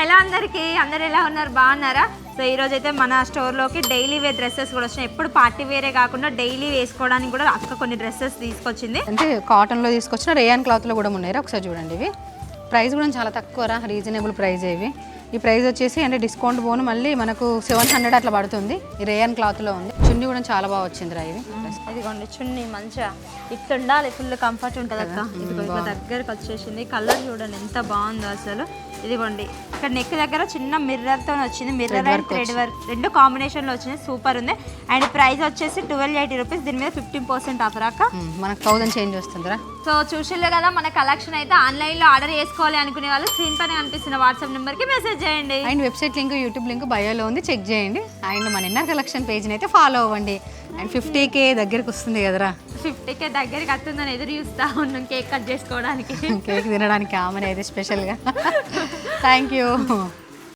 Hello అందరు ఎలా ఉన్నారు, బాగున్నారా? సో ఈరోజు అయితే మన స్టోర్లోకి డైలీ వేర్ డ్రెస్సెస్ కూడా వచ్చినాయి. ఎప్పుడు పార్టీ వేరే కాకుండా డైలీ వేసుకోవడానికి కూడా అక్క కొన్ని డ్రెస్సెస్ తీసుకొచ్చింది. అంటే కాటన్లో తీసుకొచ్చిన రేయాన్ క్లాత్లో కూడా ఉన్నాయి. ఒకసారి చూడండి, ఇవి ప్రైస్ కూడా చాలా తక్కువ రీజనబుల్ ప్రైస్. ఇవి ఈ ప్రైస్ వచ్చేసి అంటే డిస్కౌంట్ పోను మళ్ళీ మనకు 700 అట్లా పడుతుంది. ఈ రేయాన్ క్లాత్లో ఉంది. చున్నీ కూడా చాలా బాగా వచ్చింది రా. ఇది ఇదిగోండి చున్నీ మంచిగా ఇట్లా ఉండాలి, ఫుల్ కంఫర్ట్ ఉంటుంది అక్క. ఇదిగో దగ్గరకు వచ్చేసింది. కలర్ చూడండి ఎంత బాగుందో అసలు. ఇదిగోండి ఇక్కడ నెక్ దగ్గర చిన్న మిర్రర్తో వచ్చింది. మిర్రర్ అండ్ థ్రెడ్ వర్క్ రెండు కాంబినేషన్లో వచ్చింది. సూపర్ ఉంది. అండ్ ప్రైస్ వచ్చేసి 1280 రూపీస్. దీని మీద 15% ఆఫర్ అక్క. మనకు 1000 చేంజ్ వస్తుందిరా. సో చూసిలే కదా మన కలెక్షన్ అయితే. ఆన్లైన్లో ఆర్డర్ చేసుకోవాలి అనుకునే వాళ్ళు స్క్రీన్ పైన కనిపిస్తున్న వాట్సాప్ నెంబర్కి మెసేజ్ చేయండి. And website link, YouTube link బయోలో ఉంది, చెక్ చేయండి. అండ్ మన ఇన్నర్ కలెక్షన్ పేజ్ని అయితే ఫాలో అవ్వండి. అండ్ 50K దగ్గరికి వస్తుంది కదరా. 50K దగ్గరికి వస్తుందని ఎదురు చూస్తా ఉన్నాం కేక్ కట్ చేసుకోవడానికి, కేక్ తినడానికి ఆమె అయితే స్పెషల్గా. Thank you.